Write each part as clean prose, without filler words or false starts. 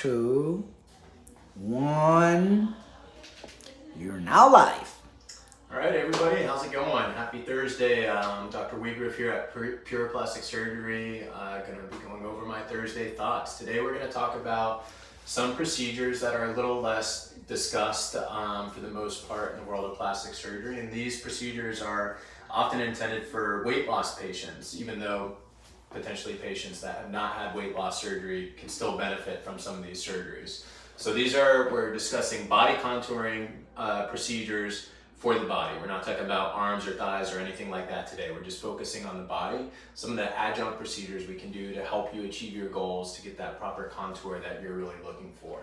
2, 1. You're now live. All right, everybody, how's it going? Happy Thursday. Dr. Wegerif here at Pure Plastic Surgery. Going to be going over my Thursday thoughts. Today we're going to talk about some procedures that are a little less discussed for the most part in the world of plastic surgery. And these procedures are often intended for weight loss patients, even though potentially patients that have not had weight loss surgery can still benefit from some of these surgeries. So we're discussing body contouring procedures for the body. We're not talking about arms or thighs or anything like that today. We're just focusing on the body. Some of the adjunct procedures we can do to help you achieve your goals to get that proper contour that you're really looking for.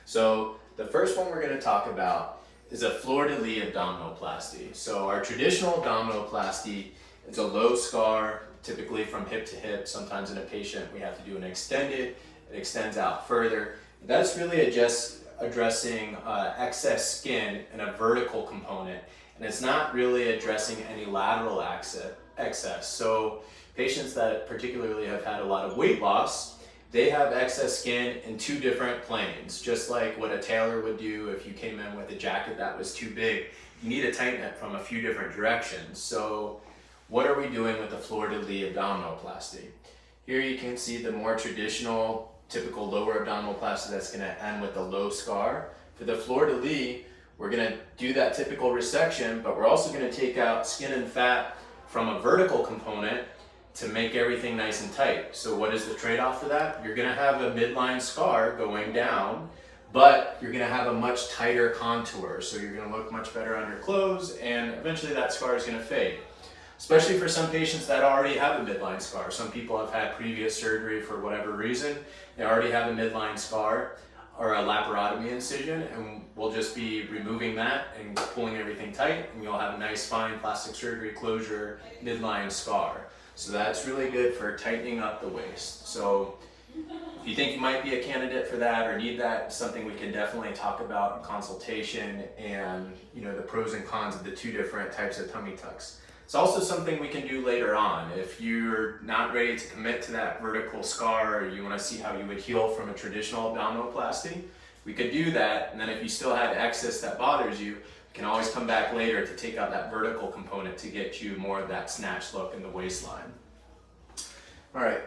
So the first one we're going to talk about is a fleur-de-lis abdominoplasty. So our traditional abdominoplasty is a low scar, typically from hip to hip. Sometimes in a patient we have to do an extended, it extends out further. That's really just addressing excess skin in a vertical component, and it's not really addressing any lateral excess. So patients that particularly have had a lot of weight loss, they have excess skin in two different planes, just like what a tailor would do if you came in with a jacket that was too big. You need to tighten it from a few different directions. So what are we doing with the fleur-de-lis abdominoplasty? Here you can see the more traditional typical lower abdominoplasty that's going to end with a low scar. For the fleur-de-lis, we're going to do that typical resection, but we're also going to take out skin and fat from a vertical component to make everything nice and tight. So what is the trade-off for that? You're going to have a midline scar going down, but you're going to have a much tighter contour. So you're going to look much better on your clothes, and eventually that scar is going to fade. Especially for some patients that already have a midline scar. Some people have had previous surgery for whatever reason. They already have a midline scar or a laparotomy incision, and we'll just be removing that and pulling everything tight, and you'll have a nice fine plastic surgery closure midline scar. So that's really good for tightening up the waist. So if you think you might be a candidate for that or need that, it's something we can definitely talk about in consultation, and the pros and cons of the two different types of tummy tucks. It's also something we can do later on. If you're not ready to commit to that vertical scar, or you want to see how you would heal from a traditional abdominoplasty, we could do that. And then if you still have excess that bothers you, you can always come back later to take out that vertical component to get you more of that snatch look in the waistline. All right.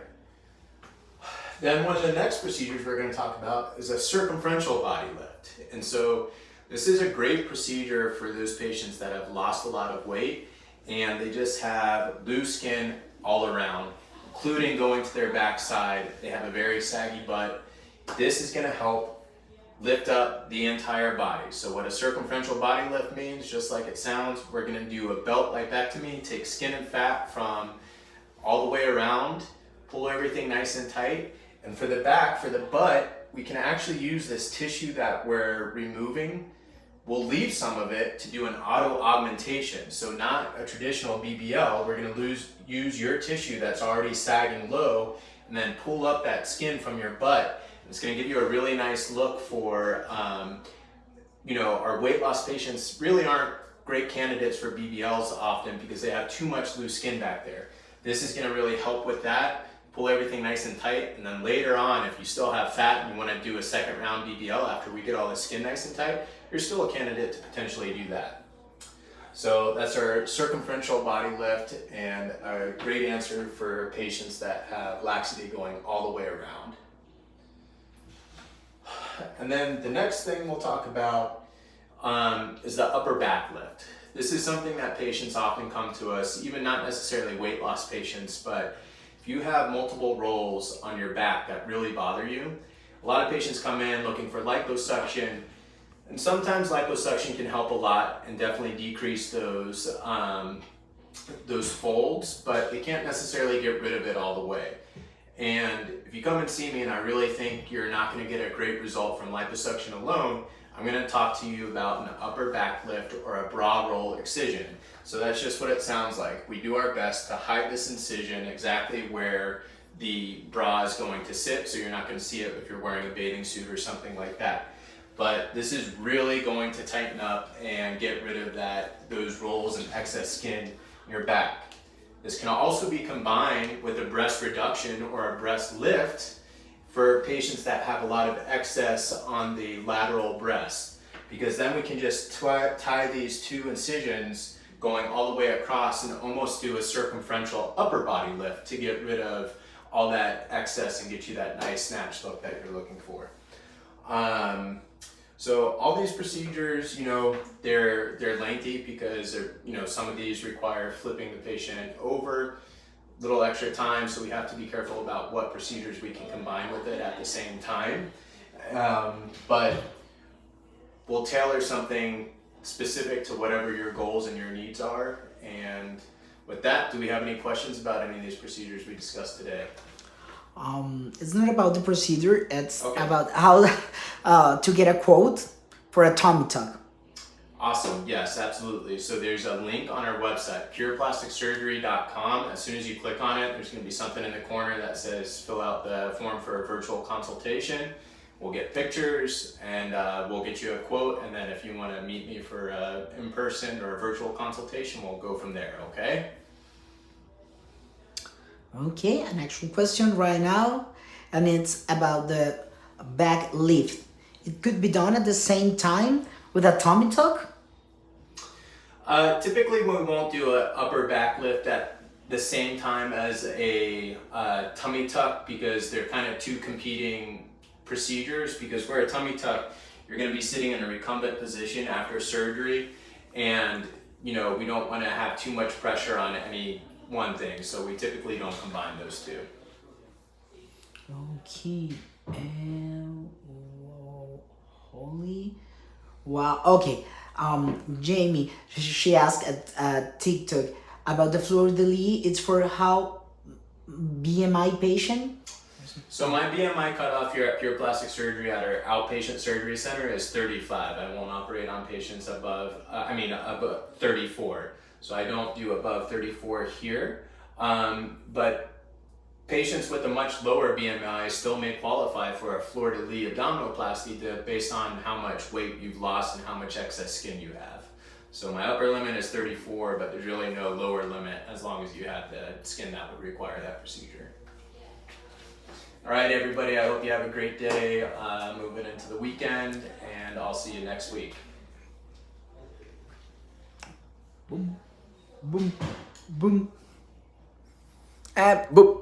Then one of the next procedures we're going to talk about is a circumferential body lift. And so this is a great procedure for those patients that have lost a lot of weight and they just have loose skin all around, including going to their backside. They have a very saggy butt. This is going to help lift up the entire body. So what a circumferential body lift means, just like it sounds, we're going to do a belt lipectomy, take skin and fat from all the way around, pull everything nice and tight. And for the back, for the butt, we can actually use this tissue that we're removing. We'll leave some of it to do an auto augmentation. So not a traditional BBL, we're gonna use your tissue that's already sagging low and then pull up that skin from your butt. It's gonna give you a really nice look for, our weight loss patients really aren't great candidates for BBLs often because they have too much loose skin back there. This is gonna really help with that. Pull everything nice and tight, and then later on, if you still have fat and you want to do a second round BBL after we get all the skin nice and tight, you're still a candidate to potentially do that. So that's our circumferential body lift, and a great answer for patients that have laxity going all the way around. And then the next thing we'll talk about is the upper back lift. This is something that patients often come to us, even not necessarily weight loss patients, but if you have multiple rolls on your back that really bother you, a lot of patients come in looking for liposuction, and sometimes liposuction can help a lot and definitely decrease those folds, but it can't necessarily get rid of it all the way. And if you come and see me and I really think you're not going to get a great result from liposuction alone, I'm going to talk to you about an upper back lift or a bra roll excision. So that's just what it sounds like. We do our best to hide this incision exactly where the bra is going to sit, so you're not going to see it if you're wearing a bathing suit or something like that. But this is really going to tighten up and get rid of those rolls and excess skin in your back. This can also be combined with a breast reduction or a breast lift for patients that have a lot of excess on the lateral breast, because then we can just tie these two incisions going all the way across and almost do a circumferential upper body lift to get rid of all that excess and get you that nice snatch look that you're looking for. So all these procedures, they're lengthy because some of these require flipping the patient over, little extra time, so we have to be careful about what procedures we can combine with it at the same time. But we'll tailor something specific to whatever your goals and your needs are. And with that, do we have any questions about any of these procedures we discussed today? It's not about the procedure, it's Okay. about how to get a quote for a tummy tuck. Awesome, yes, absolutely. So there's a link on our website, pureplasticsurgery.com. As soon as you click on it, there's going to be something in the corner that says fill out the form for a virtual consultation. We'll get pictures and we'll get you a quote, and then if you want to meet me for in-person or a virtual consultation, we'll go from there, okay? Okay, an actual question right now, and it's about the back lift. It could be done at the same time with a tummy tuck? Typically we won't do an upper back lift at the same time as a tummy tuck because they're kind of two competing procedures, because for a tummy tuck, you're going to be sitting in a recumbent position after surgery, and we don't want to have too much pressure on any one thing, so we typically don't combine those two. Okay, and holy, wow. Okay, Jamie, she asked at TikTok about the fleur de lis. It's for how BMI patient? So my BMI cutoff here at Pure Plastic Surgery at our outpatient surgery center is 35. I won't operate on patients above 34. So I don't do above 34 here. But patients with a much lower BMI still may qualify for a fleur de lis abdominoplasty based on how much weight you've lost and how much excess skin you have. So my upper limit is 34, but there's really no lower limit as long as you have the skin that would require that procedure. All right, everybody, I hope you have a great day moving into the weekend, and I'll see you next week. Boom, boom, boom. Boom.